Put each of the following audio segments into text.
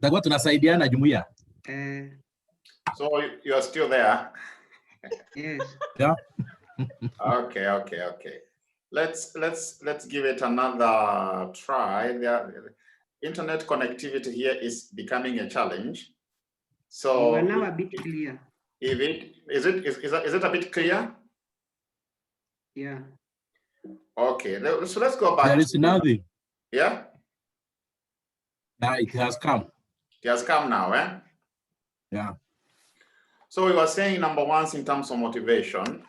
Takuwa tunasaidiana jumuiya. So you are still there? Yes. Yeah. Okay. Let's give it another try. The internet connectivity here is becoming a challenge. So You are now a bit clear. Is it a bit clear? Yeah. Okay, so let's go back. There is nothing. Yeah? Now it has come. It has come now, eh? Yeah. So we were saying number one, in terms of motivation,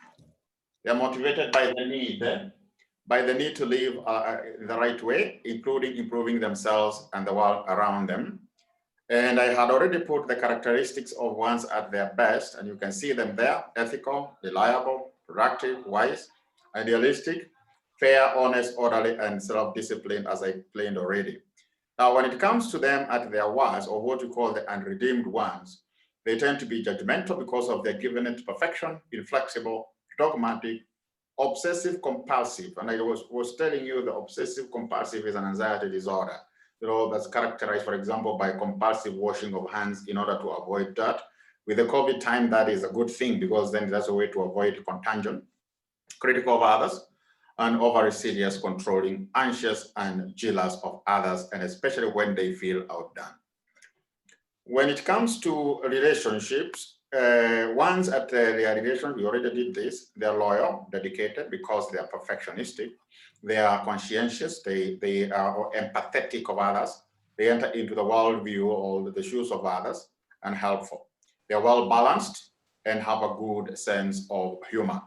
they're motivated by the need to live the right way, including improving themselves and the world around them. And I had already put the characteristics of ones at their best, and you can see them there: ethical, reliable, productive, wise, idealistic, fair, honest, orderly, and self-disciplined, as I explained already. Now, when it comes to them at their worst, or what we call the unredeemed ones, they tend to be judgmental because of their given to perfection, inflexible, dogmatic, obsessive compulsive. And I was telling you the obsessive compulsive is an anxiety disorder. You know, that's characterized, for example, by compulsive washing of hands in order to avoid dirt. With the COVID time, that is a good thing because then that's a way to avoid contagion. Critical of others, and overly serious, controlling, anxious, and jealous of others, and especially when they feel outdone. When it comes to relationships, ones at their relation, we already did this, they're loyal, dedicated because they are perfectionistic, they are conscientious, they are empathetic of others, they enter into the worldview or the shoes of others, and helpful. They're well balanced and have a good sense of humor.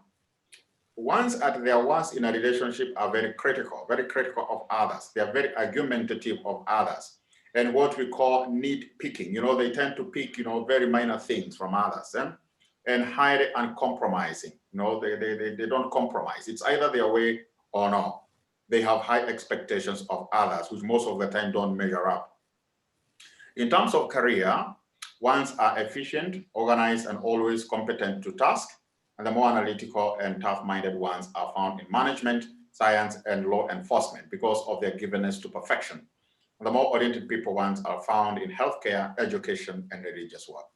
Ones at their worst in a relationship are very critical of others. They are very argumentative of others. And what we call nitpicking, you know, they tend to pick, you know, very minor things from others, and highly uncompromising. You know, they don't compromise. It's either their way or no. They have high expectations of others, which most of the time don't measure up. In terms of career, ones are efficient, organized, and always competent to task. And the more analytical and tough-minded ones are found in management, science, and law enforcement because of their givenness to perfection. And the more oriented people ones are found in healthcare, education, and religious work.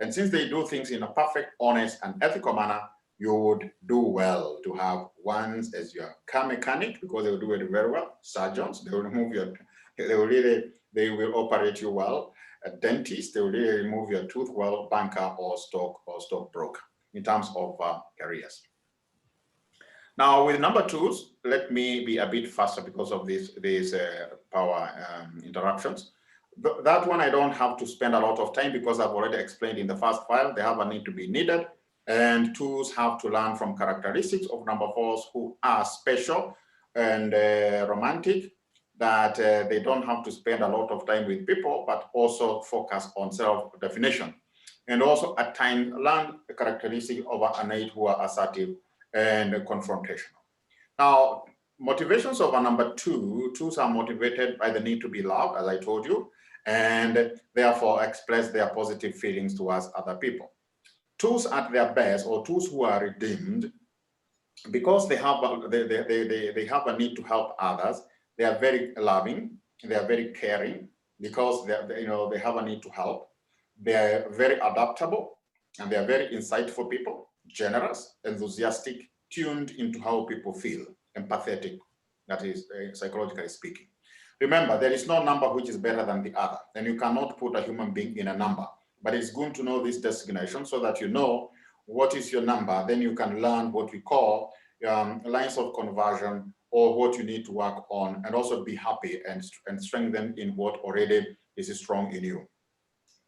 And since they do things in a perfect, honest, and ethical manner, you would do well to have ones as your car mechanic because they will do it very well. Surgeons, they will remove your, they will operate you well. A dentist, they will really remove your tooth well. Banker or stockbroker in terms of careers. Now with number twos, let me be a bit faster because of these power interruptions. That one I don't have to spend a lot of time because I've already explained in the first file. They have a need to be needed, and twos have to learn from characteristics of number fours who are special and romantic, that they don't have to spend a lot of time with people, but also focus on self-definition. And also at times learn the characteristic of an eight who are assertive and confrontational. Now, motivations of a number two, twos are motivated by the need to be loved, as I told you, and therefore express their positive feelings towards other people. Twos at their best, or twos who are redeemed, because they have a need to help others, they are very loving, they are very caring, because they have a need to help. They are very adaptable, and they are very insightful people, generous, enthusiastic, tuned into how people feel, empathetic, that is psychologically speaking. Remember, there is no number which is better than the other, and you cannot put a human being in a number, but it's good to know this designation so that you know what is your number. Then you can learn what we call lines of conversion, or what you need to work on, and also be happy and strengthen in what already is strong in you.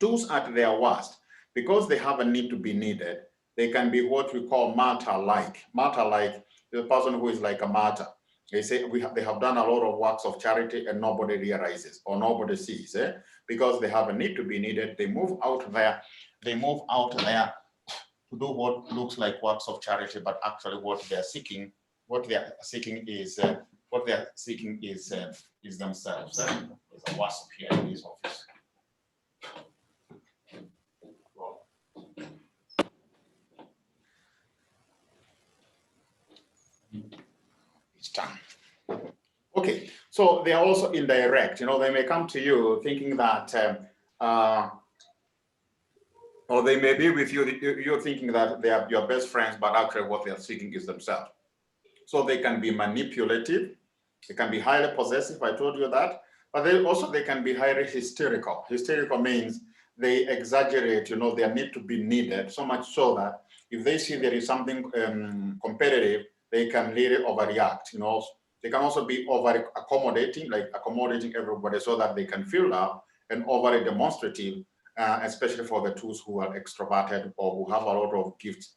Twos at their worst, because they have a need to be needed, they can be what we call martyr-like. Martyr-like, the person who is like a martyr. They say they have done a lot of works of charity and nobody realizes or nobody sees, because they have a need to be needed. They move out there. They move out there to do what looks like works of charity, but actually what they're seeking, is themselves. There's a wasp here in this office. It's done. Okay, so they are also indirect. You know, they may come to you thinking that, or they may be with you, you're thinking that they are your best friends, but actually what they are seeking is themselves. So they can be manipulative, they can be highly possessive, I told you that, but they can be highly hysterical. Hysterical means they exaggerate, you know, their need to be needed, so much so that if they see there is something competitive, they can really overreact, you know. They can also be over accommodating, like accommodating everybody so that they can feel love, and overly demonstrative, especially for the twos who are extroverted or who have a lot of gifts,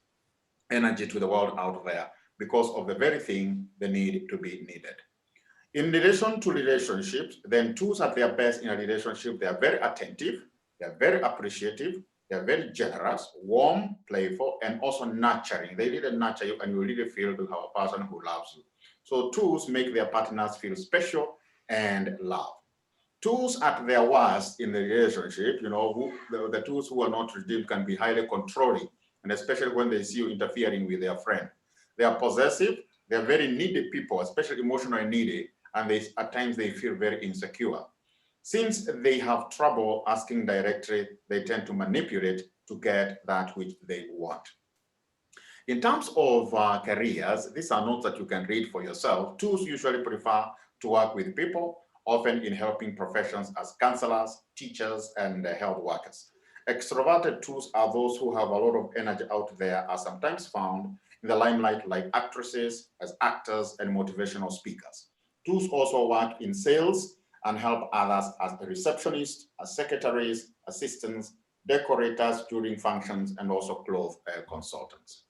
energy to the world out there, because of the very thing they need to be needed. In relation to relationships, then twos at their best in a relationship, they are very attentive, they are very appreciative, they are very generous, warm, playful, and also nurturing. They really nurture you, and you really feel to have a person who loves you. So twos make their partners feel special and loved. Twos at their worst in the relationship, you know, the twos who are not redeemed can be highly controlling, and especially when they see you interfering with their friend. They are possessive, they are very needy people, especially emotionally needy, and at times they feel very insecure. Since they have trouble asking directly, they tend to manipulate to get that which they want. In terms of careers, these are notes that you can read for yourself. Twos usually prefer to work with people, often in helping professions as counselors, teachers, and health workers. Extroverted twos are those who have a lot of energy out there, are sometimes found in the limelight like actresses, as actors, and motivational speakers. Twos also work in sales and help others as receptionists, as secretaries, assistants, decorators during functions, and also clothes consultants.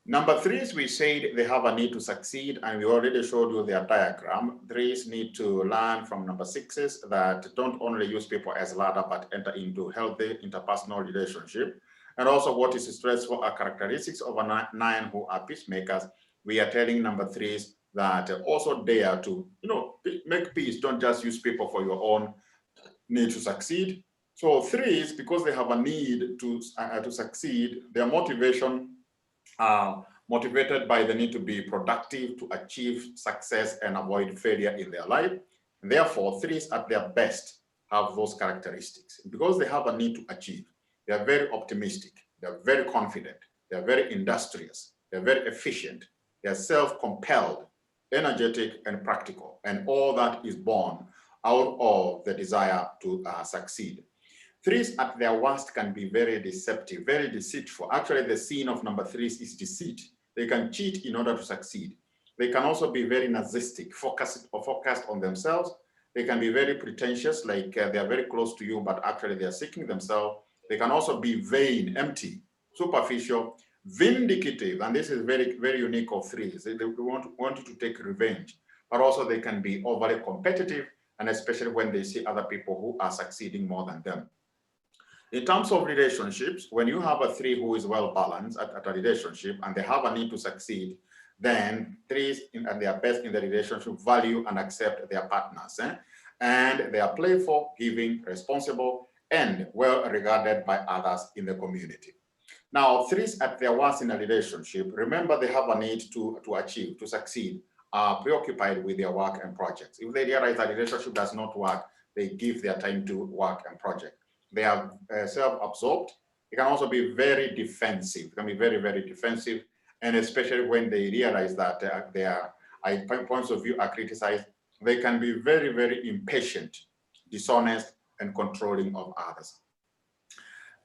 Number threes, we said they have a need to succeed, and we already showed you their diagram. Threes need to learn from number sixes that don't only use people as ladder, but enter into healthy interpersonal relationship. And also what is stressful are characteristics of a nine who are peacemakers. We are telling number threes that also dare to, you know, make peace. Don't just use people for your own need to succeed. So threes, because they have a need to succeed, their motivation are motivated by the need to be productive, to achieve success and avoid failure in their life. And therefore, threes at their best have those characteristics. Because they have a need to achieve, they are very optimistic, they are very confident, they are very industrious, they are very efficient, they are self-compelled, energetic, and practical. And all that is born out of the desire to succeed. Threes at their worst can be very deceptive, very deceitful. Actually, the scene of number threes is deceit. They can cheat in order to succeed. They can also be very narcissistic, focused on themselves. They can be very pretentious, like they are very close to you, but actually they are seeking themselves. They can also be vain, empty, superficial, vindicative, and this is very, very unique of threes. They want you to take revenge, but also they can be overly competitive, and especially when they see other people who are succeeding more than them. In terms of relationships, when you have a three who is well balanced at a relationship and they have a need to succeed, then threes at their best in the relationship value and accept their partners. And they are playful, giving, responsible, and well regarded by others in the community. Now, threes at their worst in a relationship, remember they have a need to achieve, to succeed, are preoccupied with their work and projects. If they realize that relationship does not work, they give their time to work and project. They are self-absorbed. They can also be very defensive. They can be very, very defensive. And especially when they realize that their points of view are criticized, they can be very, very impatient, dishonest, and controlling of others.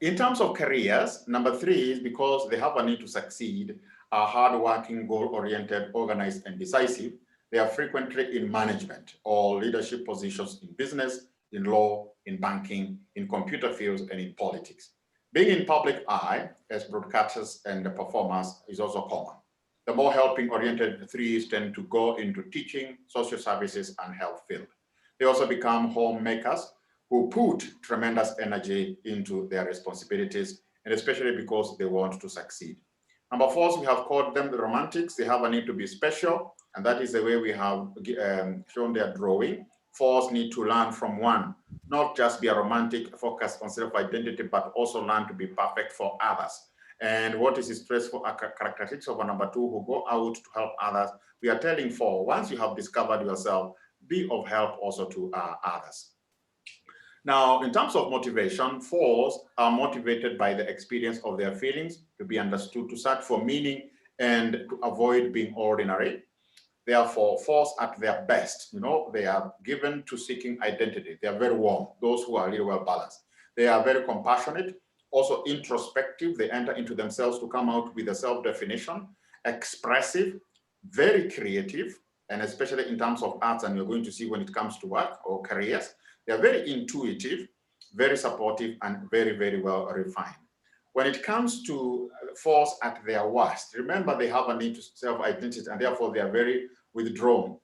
In terms of careers, number three is because they have a need to succeed, are hardworking, goal-oriented, organized, and decisive. They are frequently in management or leadership positions in business, in law, in banking, in computer fields, and in politics. Being in public eye as broadcasters and performers is also common. The more helping-oriented threes tend to go into teaching, social services, and health field. They also become homemakers who put tremendous energy into their responsibilities, and especially because they want to succeed. Number four, we have called them the romantics. They have a need to be special, and that is the way we have shown their drawing. Fours need to learn from one, not just be a romantic, focused on self-identity, but also learn to be perfect for others. And what is stressful characteristics of a number 2 who go out to help others? We are telling 4, once you have discovered yourself, be of help also to others. Now, in terms of motivation, 4s are motivated by the experience of their feelings, to be understood, to search for meaning, and to avoid being ordinary. Therefore, 4s at their best, they are given to seeking identity. They are very warm, those who are really well balanced. They are very compassionate, also introspective. They enter into themselves to come out with a self-definition, expressive, very creative, and especially in terms of arts, and you're going to see when it comes to work or careers, they are very intuitive, very supportive, and very, very well refined. When it comes to 4s at their worst, remember they have a need to self-identity, and therefore they are very withdrawn.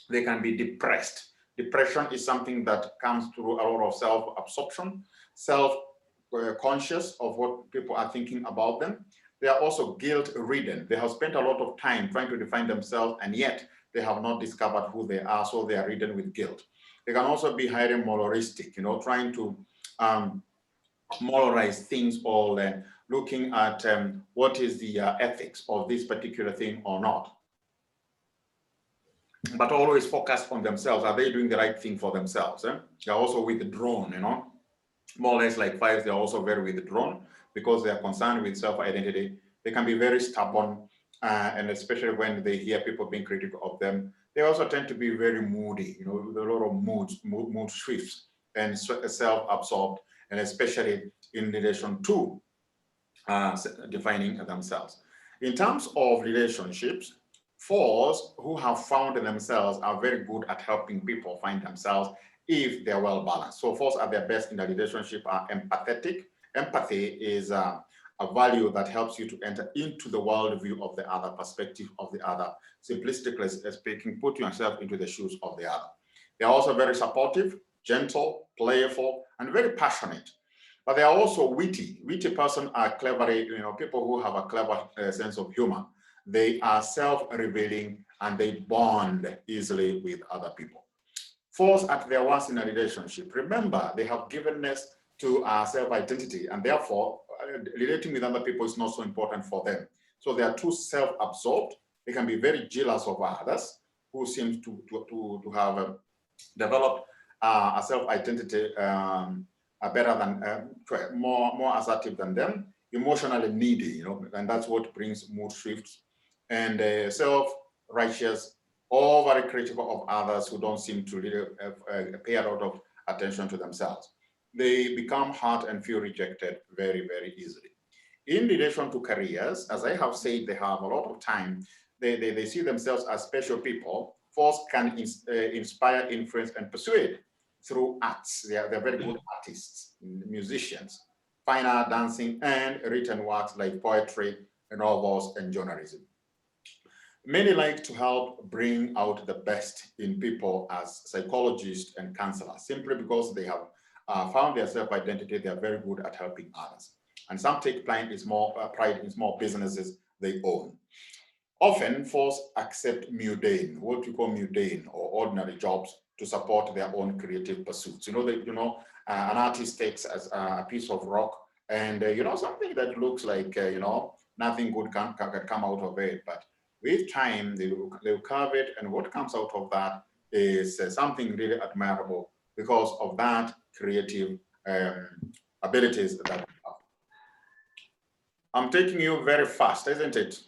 They can be depressed. Depression is something that comes through a lot of self-absorption, self-conscious of what people are thinking about them. They are also guilt-ridden. They have spent a lot of time trying to define themselves, and yet they have not discovered who they are, so they are ridden with guilt. They can also be highly moralistic, trying to moralize things, or looking at what is the ethics of this particular thing or not. But always focused on themselves. Are they doing the right thing for themselves? They're also withdrawn, more or less like 5s. They're also very withdrawn because they are concerned with self-identity. They can be very stubborn, and especially when they hear people being critical of them. They also tend to be very moody, with a lot of mood swifts, and self-absorbed, and especially in relation to defining themselves. In terms of relationships, 4s who have found themselves are very good at helping people find themselves if they're well balanced. So 4s at their best in a relationship are empathetic. Empathy is a value that helps you to enter into the worldview of the other, perspective of the other. Simplistically speaking, put yourself into the shoes of the other. They're also very supportive, gentle, playful, and very passionate. But they are also witty. Witty persons are cleverly, people who have a clever sense of humor. They are self-revealing, and they bond easily with other people. 4s at their worst in a relationship. Remember, they have givenness to self-identity, and therefore relating with other people is not so important for them. So they are too self-absorbed. They can be very jealous of others who seem to have developed a self-identity better than, more assertive than them, emotionally needy, and that's what brings mood shifts, and self-righteous, or very critical of others who don't seem to really pay a lot of attention to themselves. They become hurt and feel rejected very, very easily. In relation to careers, as I have said, they have a lot of time. They see themselves as special people. 4s can inspire, influence, and persuade through arts. They're very good artists, musicians, fine art, dancing, and written works like poetry, novels, and journalism. Many like to help bring out the best in people as psychologists and counselors, simply because they have found their self-identity. They are very good at helping others. And some take pride in small businesses they own. Often, 4s accept mundane, what we call mundane or ordinary jobs, to support their own creative pursuits. An artist takes as a piece of rock, and something that looks like nothing good can come out of it, but with time they'll carve it, and what comes out of that is something really admirable because of that creative abilities that we have. I'm taking you very fast, isn't it?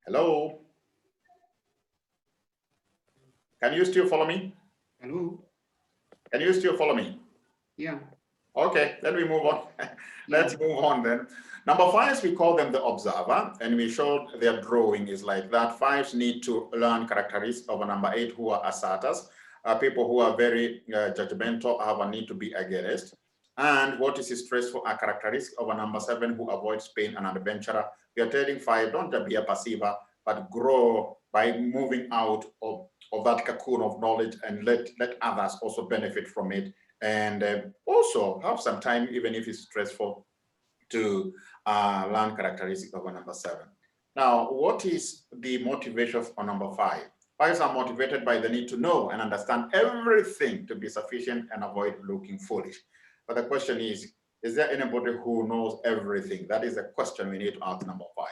Hello? Can you still follow me? Hello? Can you still follow me? Yeah. Okay, then we move on. Let's move on then. Number 5s, we call them the observer, and we showed their drawing is like that. 5s need to learn characteristics of a number 8 who are asserters, people who are very judgmental, have a need to be against. And what is stressful are characteristics of a number 7 who avoids pain and adventurer. We are telling 5, don't just be a perceiver, but grow by moving out of that cocoon of knowledge, and let others also benefit from it. And also have some time, even if it's stressful, to learn characteristics of a number 7. Now, what is the motivation for number 5? 5s are motivated by the need to know and understand everything to be sufficient and avoid looking foolish. But the question is, Is there anybody who knows everything? That is a question we need to ask number 5.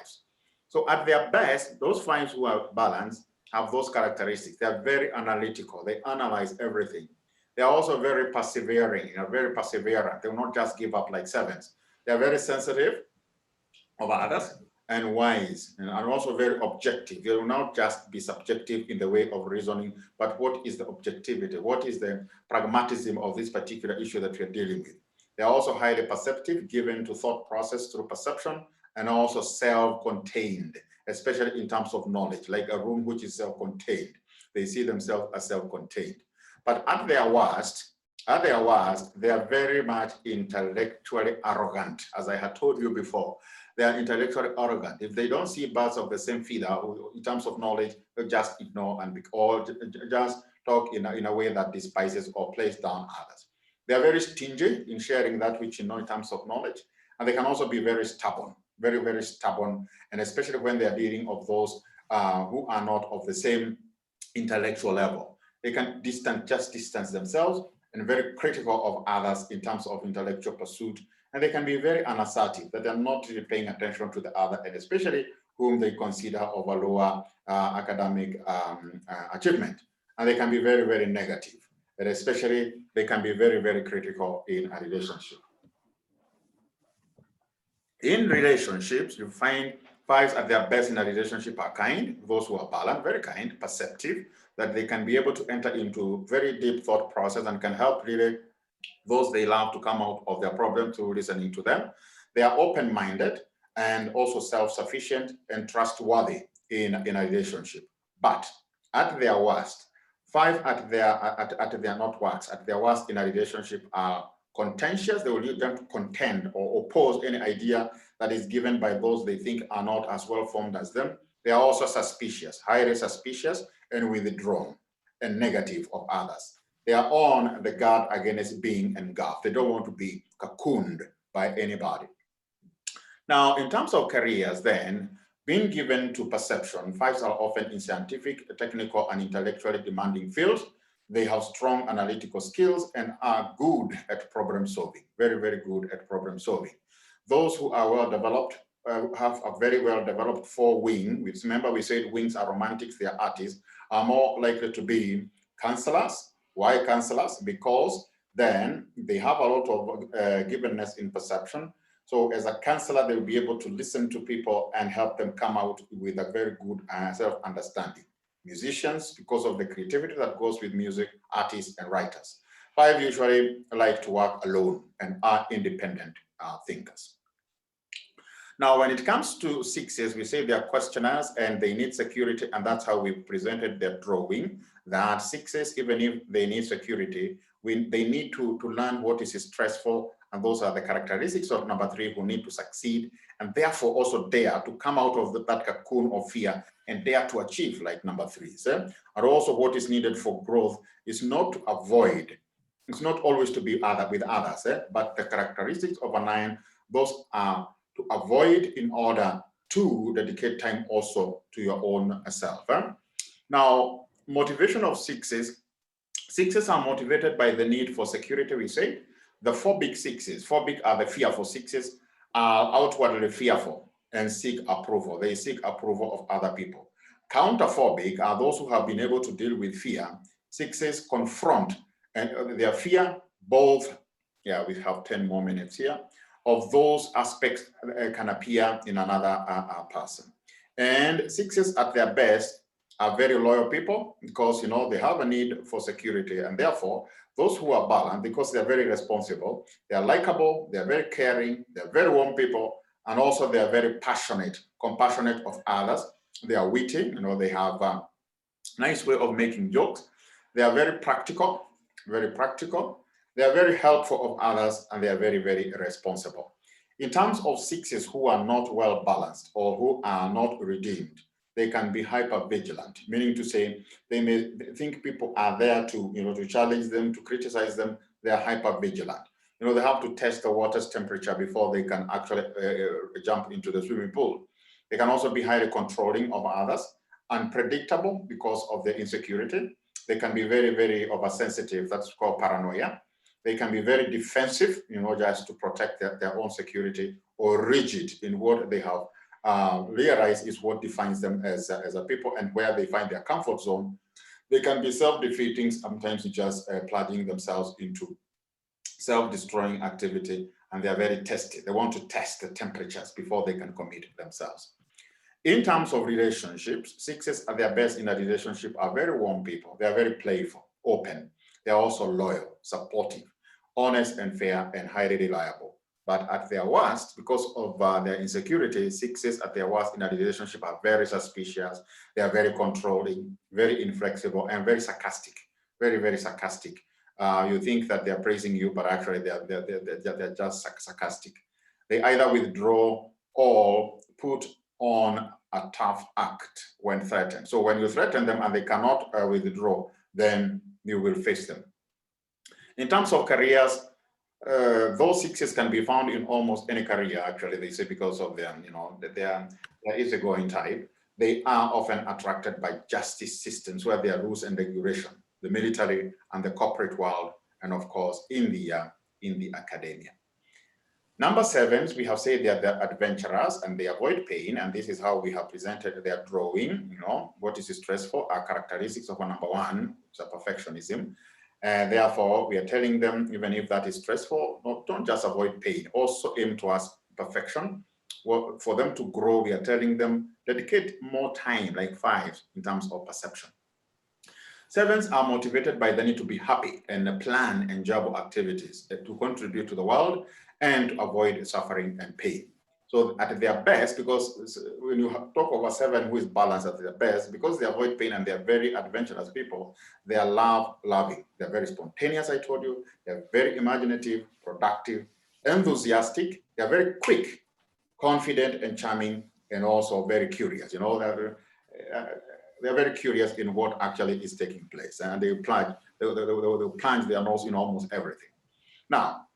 So at their best, those 5s who are balanced have those characteristics. They are very analytical. They analyze everything. They are also very persevering, very perseverant. They will not just give up like 7s. They are very sensitive of others and wise, and also very objective. They will not just be subjective in the way of reasoning, but what is the objectivity? What is the pragmatism of this particular issue that we are dealing with? They are also highly perceptive, given to thought process through perception, and also self-contained, especially in terms of knowledge, like a room which is self-contained. They see themselves as self-contained. But at their worst, they are very much intellectually arrogant, as I had told you before. They are intellectually arrogant. If they don't see birds of the same feather in terms of knowledge, they'll just ignore and or just talk in a way that despises or plays down others. They are very stingy in sharing that which you know in terms of knowledge, and they can also be very stubborn, very, very stubborn, and especially when they are dealing with those who are not of the same intellectual level. They can just distance themselves and very critical of others in terms of intellectual pursuit. And they can be very unassertive, that they're not really paying attention to the other, and especially whom they consider of a lower academic achievement. And they can be very, very negative. And especially, they can be very, very critical in a relationship. In relationships, you find 5s at their best in a relationship are kind, those who are balanced, very kind, perceptive, that they can be able to enter into very deep thought process and can help really those they love to come out of their problem through listening to them. They are open-minded and also self-sufficient and trustworthy in a relationship. But at their worst, 5 at their not worst, at their worst in a relationship are contentious. They will lead them to contend or oppose any idea that is given by those they think are not as well formed as them. They are also suspicious, highly suspicious, and withdrawn and negative of others. They are on the guard against being engulfed. They don't want to be cocooned by anybody. Now, in terms of careers then, being given to perception, 5s are often in scientific, technical, and intellectually demanding fields. They have strong analytical skills and are good at problem solving, very, very good at problem solving. Those who are well developed have a very well developed 4-wing. Remember, we said wings are romantics, they are artists, are more likely to be counselors. Why counselors? Because then they have a lot of givenness in perception. So as a counselor, they will be able to listen to people and help them come out with a very good self-understanding. Musicians, because of the creativity that goes with music, artists and writers. 5 usually like to work alone and are independent thinkers. Now, when it comes to 6s, we say they are questioners and they need security, and that's how we presented their drawing, that 6s, even if they need security, they need to learn what is stressful, and those are the characteristics of number 3 who need to succeed, and therefore also dare to come out of that cocoon of fear and dare to achieve like number 3s. And also what is needed for growth is not to avoid, it's not always to be with others, but the characteristics of a 9, those are to avoid in order to dedicate time also to your own self. Now, motivation of 6s. 6s are motivated by the need for security, we say. The 4 big 6s, 4 big are the fearful 6s, are outwardly fearful and seek approval. They seek approval of other people. Counterphobic are those who have been able to deal with fear. 6s confront and their fear both, yeah, we have 10 more minutes here, of those aspects can appear in another person. And 6s at their best are very loyal people because, you know, they have a need for security, and therefore those who are balanced, because they're very responsible, they are likable, they're very caring, they're very warm people, and also they are very passionate, compassionate of others. They are witty, you know, they have a nice way of making jokes. They are very practical, very practical. They are very helpful of others, and they are very, very responsible. In terms of 6s who are not well balanced or who are not redeemed, they can be hyper-vigilant, meaning to say they may think people are there to, you know, to challenge them, to criticize them. They are hyper-vigilant. You know, they have to test the water's temperature before they can actually jump into the swimming pool. They can also be highly controlling of others, unpredictable because of their insecurity. They can be very, very oversensitive. That's called paranoia. They can be very defensive, just to protect their own security, or rigid in what they have realized is what defines them as a people and where they find their comfort zone. They can be self-defeating, sometimes just plunging themselves into self-destroying activity, and they are very testy. They want to test the temperatures before they can commit themselves. In terms of relationships, sixes at their best in a relationship are very warm people. They are very playful, open. They are also loyal, supportive, honest and fair, and highly reliable. But at their worst, because of their insecurity, sixes at their worst in a relationship are very suspicious. They are very controlling, very inflexible, and very sarcastic. Very, very sarcastic. You think that they're praising you, but actually they're just sarcastic. They either withdraw or put on a tough act when threatened. So when you threaten them and they cannot withdraw, then you will face them. In terms of careers, those sixes can be found in almost any career, actually, they say, because of their, their easygoing type. They are often attracted by justice systems where there are rules and regulation, the military and the corporate world, and of course, in the academia. Number sevens, we have said they're adventurers and they avoid pain, and this is how we have presented their drawing. What is stressful are characteristics of a number one, it's a perfectionism. Therefore, we are telling them, even if that is stressful, don't just avoid pain, also aim towards perfection. Well, for them to grow, we are telling them, dedicate more time, like fives, in terms of perception. Sevens are motivated by the need to be happy and plan enjoyable activities to contribute to the world and to avoid suffering and pain. So at their best, because when you talk of a seven who is balanced at their best, because they avoid pain and they're very adventurous people, they are loving. They're very spontaneous, I told you. They're very imaginative, productive, enthusiastic. They're very quick, confident and charming, and also very curious. They're very curious in what actually is taking place, and they plunge their nose in almost everything. Now,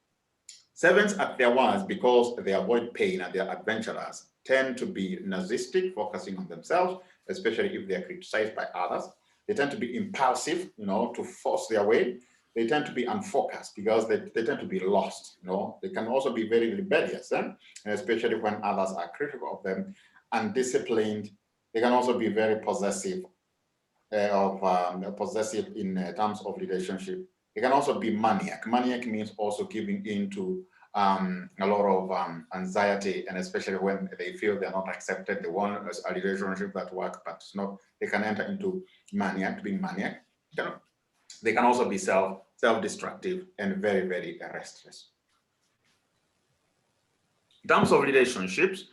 sevens at their worst, because they avoid pain and they're adventurers, tend to be narcissistic, focusing on themselves, especially if they're criticized by others. They tend to be impulsive, to force their way. They tend to be unfocused because they tend to be lost. They can also be very rebellious, and especially when others are critical of them, undisciplined. They can also be very possessive, possessive in terms of relationship. They can also be maniac. Maniac means also giving in to a lot of anxiety, and especially when they feel they're not accepted, they want a relationship that works, but it's not. They can enter into maniac, being maniac. They can also be self-destructive and very, very restless. In terms of relationships,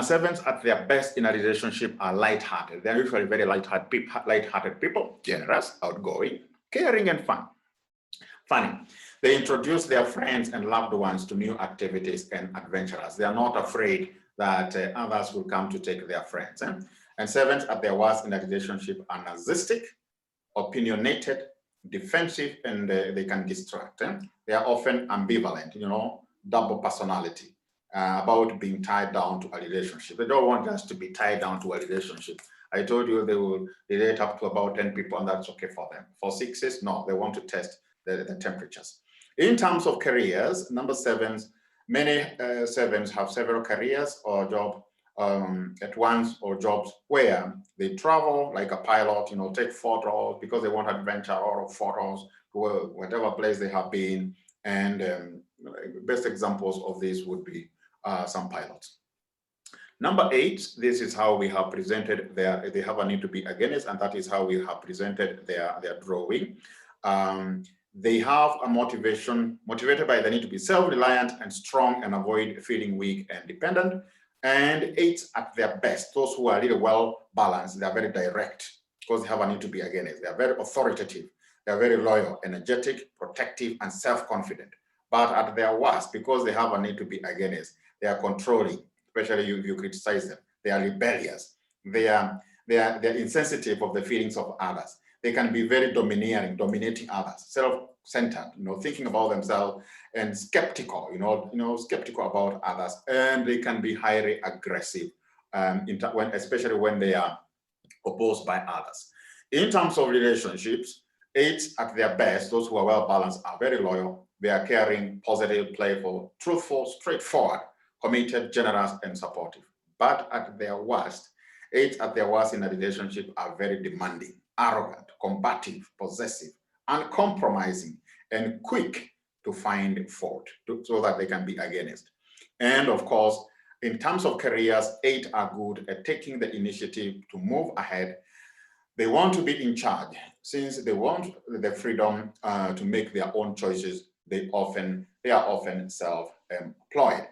sevens at their best in a relationship are light-hearted. They're usually very light-hearted people, generous, outgoing, caring, and funny. They introduce their friends and loved ones to new activities and adventurers. They are not afraid that others will come to take their friends. And sevens at their worst in a relationship are narcissistic, opinionated, defensive, and they can distract. They are often ambivalent, double personality. About being tied down to a relationship. They don't want us to be tied down to a relationship. I told you they will relate up to about 10 people, and that's okay for them. For sixes, no, they want to test the temperatures. In terms of careers, number sevens, many sevens have several careers or job at once, or jobs where they travel like a pilot, take photos because they want adventure, or photos to whatever place they have been. And best examples of this would be some pilots. Number 8, this is how we have presented they have a need to be against, and that is how we have presented their drawing. They have a motivated by the need to be self-reliant and strong and avoid feeling weak and dependent. And 8 at their best, those who are really well balanced, they are very direct because they have a need to be against. They are very authoritative. They are very loyal, energetic, protective, and self-confident. But at their worst, because they have a need to be against, they are controlling, especially if you criticize them. They are rebellious. They are insensitive of the feelings of others. They can be very domineering, dominating others, self-centered, thinking about themselves, and skeptical, skeptical about others. And they can be highly aggressive, especially when they are opposed by others. In terms of relationships, 8 at their best, those who are well balanced, are very loyal, They are caring, positive, playful, truthful, straightforward, committed, generous, and supportive. But at their worst, 8 at their worst in a relationship are very demanding, arrogant, combative, possessive, uncompromising, and quick to find fault so that they can be against. And of course, in terms of careers, 8 are good at taking the initiative to move ahead. They want to be in charge. Since they want the freedom to make their own choices, they are often self-employed.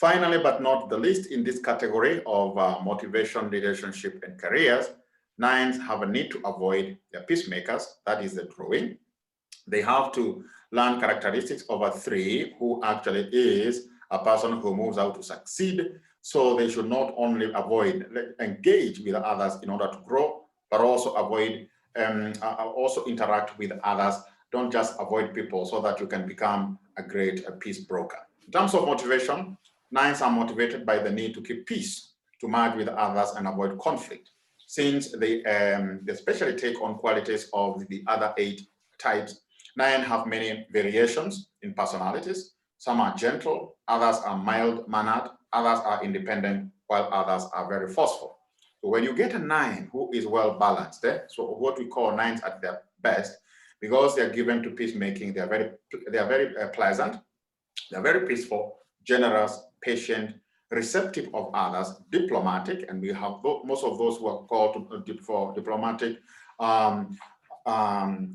Finally, but not the least, in this category of motivation, relationship, and careers, 9s have a need to avoid the peacemakers, that is the drawing. They have to learn characteristics of a 3 who actually is a person who moves out to succeed. So they should not only engage with others in order to grow, but also also interact with others. Don't just avoid people so that you can become a great peace broker. In terms of motivation, 9s are motivated by the need to keep peace, to merge with others and avoid conflict. Since they especially take on qualities of the other 8 types, 9 have many variations in personalities. Some are gentle, others are mild-mannered, others are independent, while others are very forceful. So when you get a 9 who is well-balanced, so what we call 9s at their best, because they're given to peacemaking, they are very pleasant, they're very peaceful, generous, patient, receptive of others, diplomatic, and we have most of those who are called for diplomatic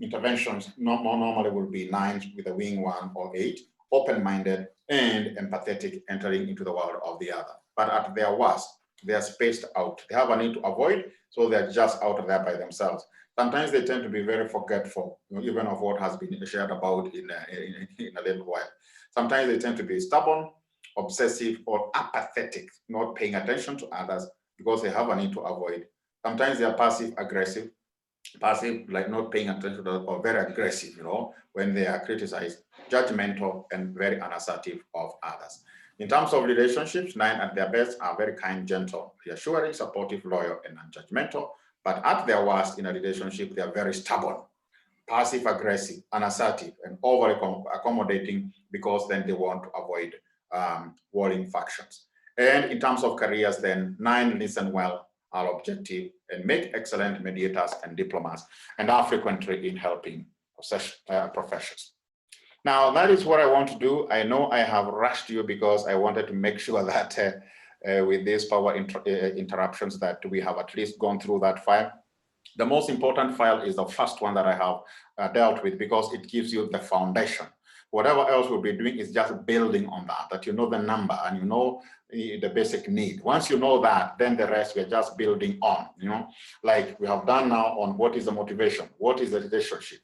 interventions normally will be 9s with a wing 1 or 8, open-minded and empathetic, entering into the world of the other. But at their worst, they are spaced out. They have a need to avoid, so they're just out there by themselves. Sometimes they tend to be very forgetful, even of what has been shared about in a little while. Sometimes they tend to be stubborn, obsessive, or apathetic, not paying attention to others because they have a need to avoid. Sometimes they are passive-aggressive, passive, like not paying attention to, or very aggressive, when they are criticized, judgmental, and very unassertive of others. In terms of relationships, 9 at their best are very kind, gentle, reassuring, supportive, loyal, and non-judgmental. But at their worst in a relationship, they are very stubborn, passive-aggressive, unassertive, and overly accommodating because then they want to avoid warring factions. And in terms of careers, then 9 listen well, are objective, and make excellent mediators and diplomats, and are frequently in helping professions. Now, that is what I want to do. I know I have rushed you because I wanted to make sure that with these power interruptions that we have at least gone through that file. The most important file is the first one that I have dealt with because it gives you the foundation. Whatever else we'll be doing is just building on that you know the number and you know the basic need. Once you know that, then the rest we're just building on, like we have done now on what is the motivation, what is the relationship,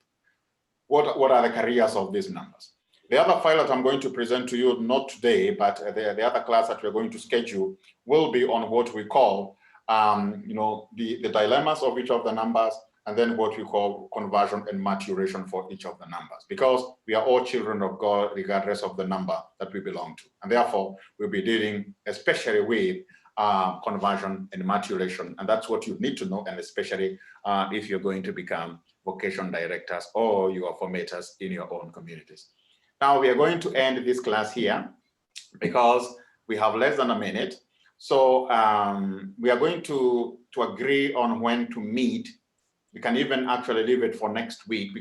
what are the careers of these numbers. The other file that I'm going to present to you, not today, but the other class that we're going to schedule will be on what we call, the dilemmas of each of the numbers, and then what we call conversion and maturation for each of the numbers, because we are all children of God, regardless of the number that we belong to. And therefore, we'll be dealing especially with conversion and maturation. And that's what you need to know, and especially if you're going to become vocation directors or you are formators in your own communities. Now, we are going to end this class here because we have less than a minute. So we are going to agree on when to meet. We can even actually leave it for next week.